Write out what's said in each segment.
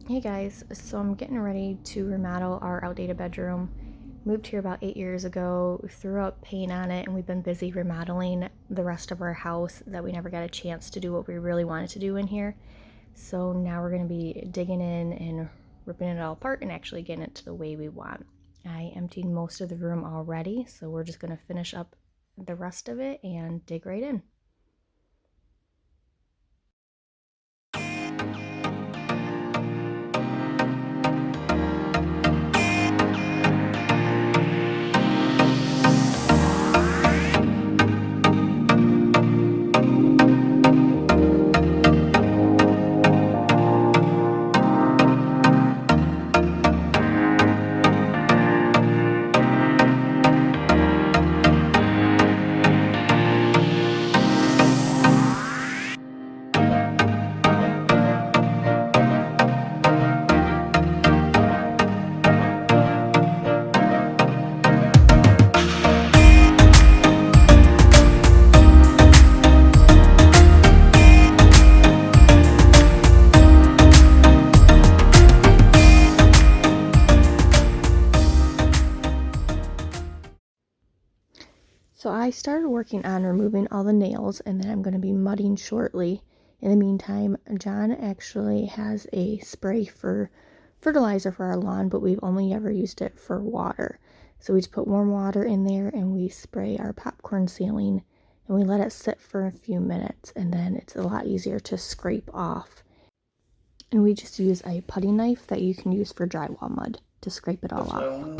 Hey guys, so I'm getting ready to remodel our outdated bedroom. Moved here about 8 years ago, threw up paint on it, and we've been busy remodeling the rest of our house that we never got a chance to do what we really wanted to do in here. So now we're going to be digging in and ripping it all apart and actually getting it to the way we want. I emptied most of the room already, so we're just going to finish up the rest of it and dig right in. So I started working on removing all the nails, and then I'm going to be mudding shortly. In the meantime, John actually has a spray for fertilizer for our lawn, but we've only ever used it for water. So we just put warm water in there and we spray our popcorn ceiling and we let it sit for a few minutes, and then it's a lot easier to scrape off. And we just use a putty knife that you can use for drywall mud to scrape it all off.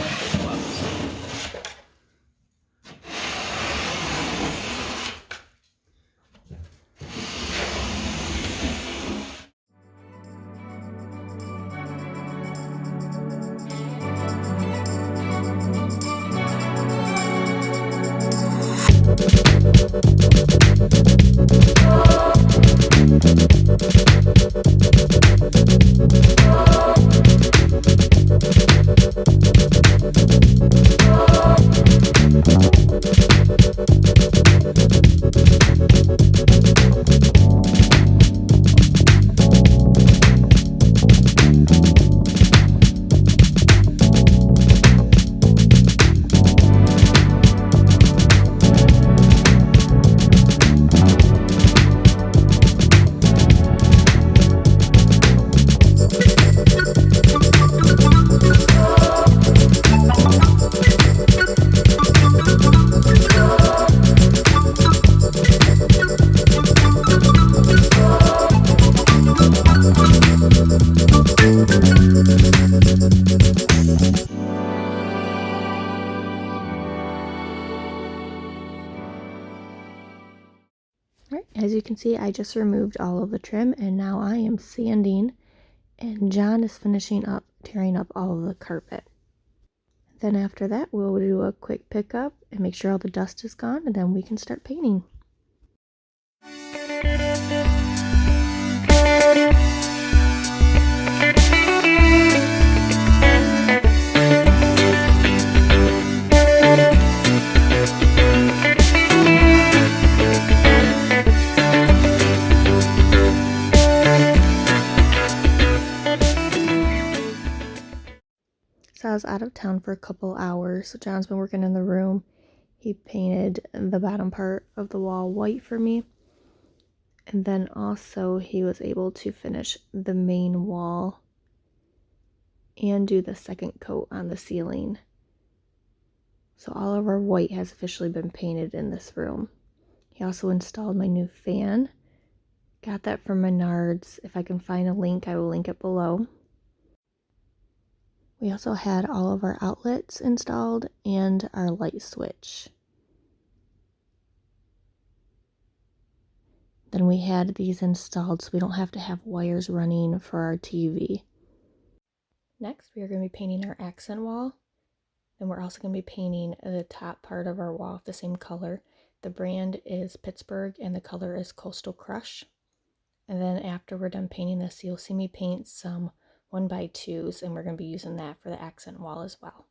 Alright, as you can see, I just removed all of the trim and now I am sanding, and John is finishing up tearing up all of the carpet. Then after that, we'll do a quick pickup and make sure all the dust is gone, and then we can start painting. So I was out of town for a couple hours. So John's been working in the room. He painted the bottom part of the wall white for me. And then also he was able to finish the main wall and do the second coat on the ceiling. So all of our white has officially been painted in this room. He also installed my new fan. Got that from Menards. If I can find a link, I will link it below. We also had all of our outlets installed and our light switch. Then we had these installed so we don't have to have wires running for our TV. Next, we are going to be painting our accent wall. Then we're also going to be painting the top part of our wall the same color. The brand is Pittsburgh and the color is Coastal Crush. And then after we're done painting this, you'll see me paint some 1x2s, and we're going to be using that for the accent wall as well.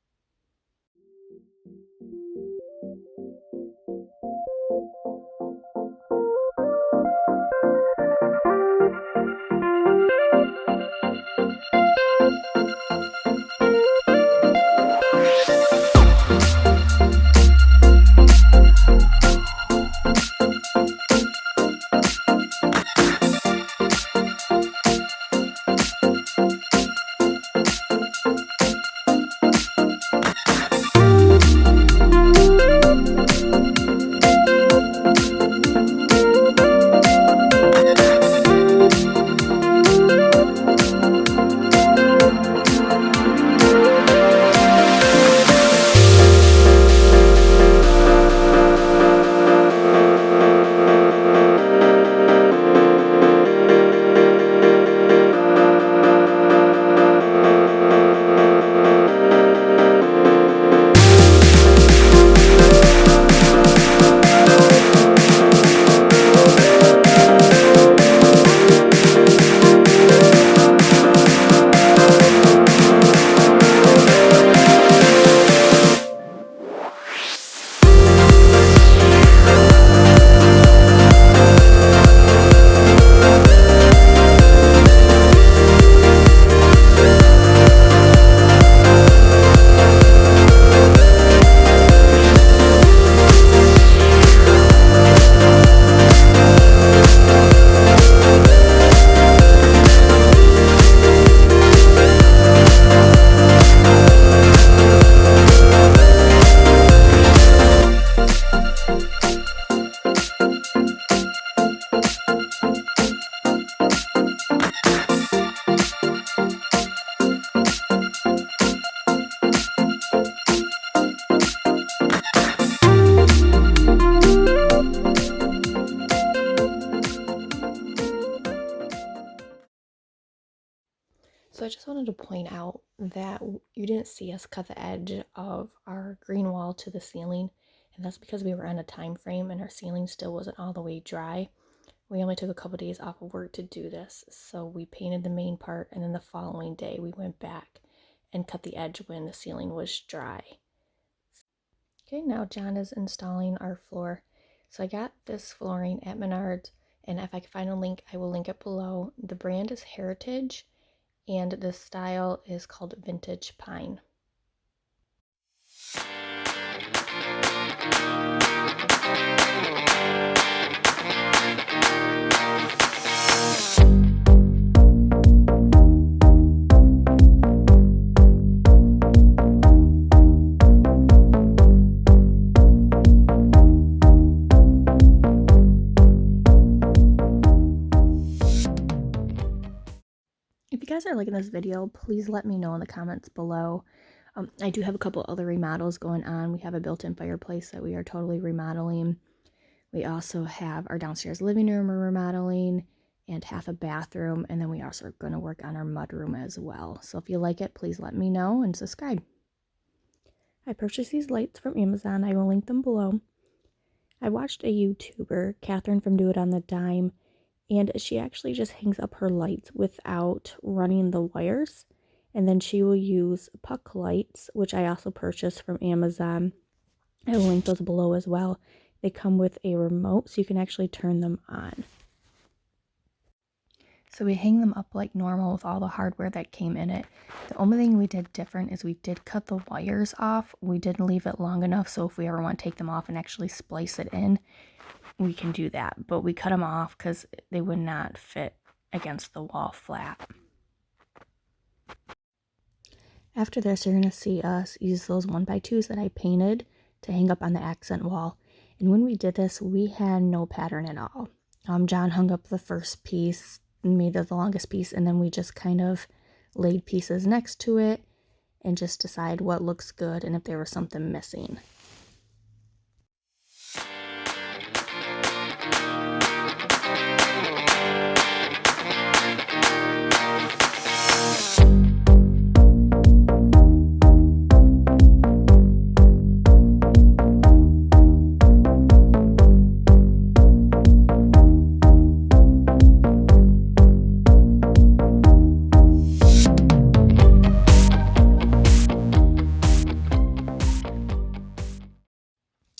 So I just wanted to point out that you didn't see us cut the edge of our green wall to the ceiling, and that's because we were on a time frame and our ceiling still wasn't all the way dry. We only took a couple days off of work to do this, so we painted the main part, and then the following day we went back and cut the edge when the ceiling was dry. Okay, now John is installing our floor. So I got this flooring at Menards, and if I can find a link, I will link it below. The brand is Heritage, and the style is called Vintage Pine. If you guys are liking this video, please let me know in the comments below. I do have a couple other remodels going on. We have a built-in fireplace that we are totally remodeling. We also have our downstairs living room we're remodeling and half a bathroom. And then we also are going to work on our mudroom as well. So if you like it, please let me know and subscribe. I purchased these lights from Amazon. I will link them below. I watched a YouTuber, Catherine from Do It on the Dime, and she actually just hangs up her lights without running the wires, and then she will use puck lights, which I also purchased from Amazon. I will link those below as well. They come with a remote, so you can actually turn them on. So we hang them up like normal with all the hardware that came in it. The only thing we did different is we did cut the wires off. We didn't leave it long enough, so if we ever want to take them off and actually splice it in, we can do that. But we cut them off because they would not fit against the wall flat. After this, you're going to see us use those 1x2s that I painted to hang up on the accent wall. And when we did this, we had no pattern at all. John hung up the first piece, made it the longest piece, and then we just kind of laid pieces next to it and just decide what looks good and if there was something missing.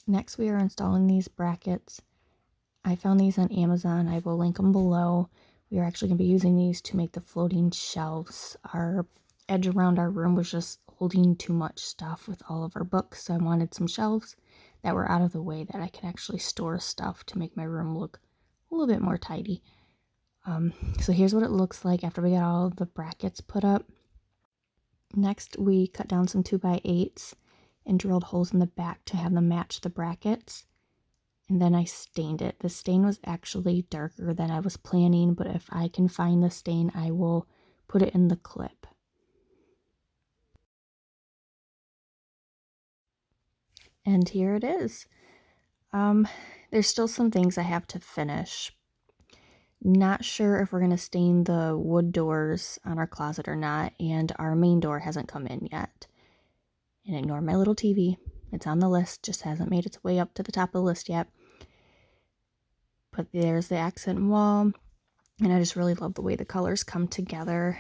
Next, we are installing these brackets. I found these on Amazon. I will link them below. We are actually going to be using these to make the floating shelves. Our edge around our room was just holding too much stuff with all of our books, so I wanted some shelves that were out of the way that I could actually store stuff to make my room look a little bit more tidy. So here's what it looks like after we got all the brackets put up. Next, we cut down some 2x8s and drilled holes in the back to have them match the brackets. And then I stained it. The stain was actually darker than I was planning, but if I can find the stain, I will put it in the clip. And here it is. There's still some things I have to finish. Not sure if we're going to stain the wood doors on our closet or not, and our main door hasn't come in yet. And ignore my little TV. It's on the list, just hasn't made its way up to the top of the list yet. But there's the accent wall, and I just really love the way the colors come together.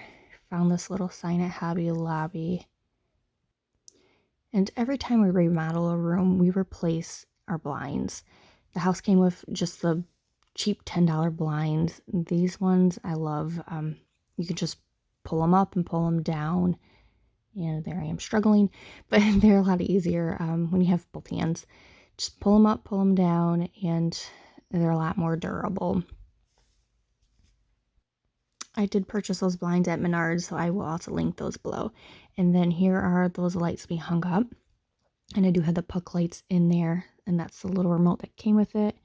Found this little sign at Hobby Lobby. And every time we remodel a room, we replace our blinds. The house came with just the cheap $10 blinds. These ones I love. You can just pull them up and pull them down. And there I am struggling, but they're a lot easier when you have both hands. Just pull them up, pull them down, and they're a lot more durable. I did purchase those blinds at Menards, so I will also link those below. And then here are those lights we hung up. And I do have the puck lights in there, and that's the little remote that came with it.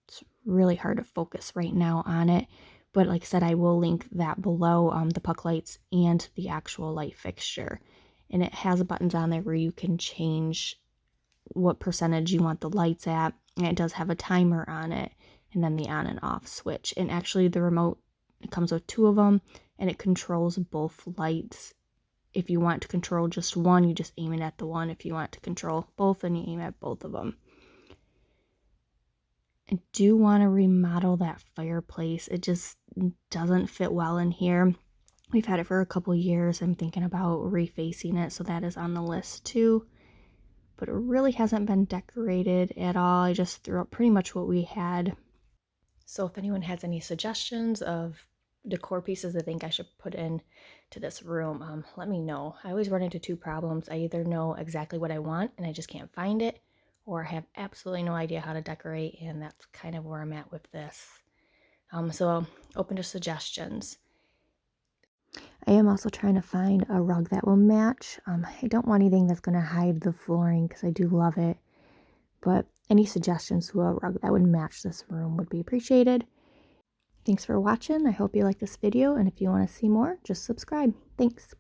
It's really hard to focus right now on it. But like I said, I will link that below, the puck lights and the actual light fixture. And it has buttons on there where you can change what percentage you want the lights at. And it does have a timer on it, and then the on and off switch. And actually the remote, it comes with two of them. and it controls both lights. If you want to control just one, you just aim it at the one. If you want to control both, then you aim at both of them. I do want to remodel that fireplace. It just doesn't fit well in here. We've had it for a couple years. I'm thinking about refacing it, so that is on the list too. But it really hasn't been decorated at all. I just threw up pretty much what we had. So if anyone has any suggestions of decor pieces they think I should put in to this room, let me know. I always run into two problems. I either know exactly what I want and I just can't find it, or I have absolutely no idea how to decorate, and that's kind of where I'm at with this. So open to suggestions. I am also trying to find a rug that will match. I don't want anything that's going to hide the flooring because I do love it. But any suggestions to a rug that would match this room would be appreciated. Thanks for watching. I hope you like this video, and if you want to see more, just subscribe. Thanks.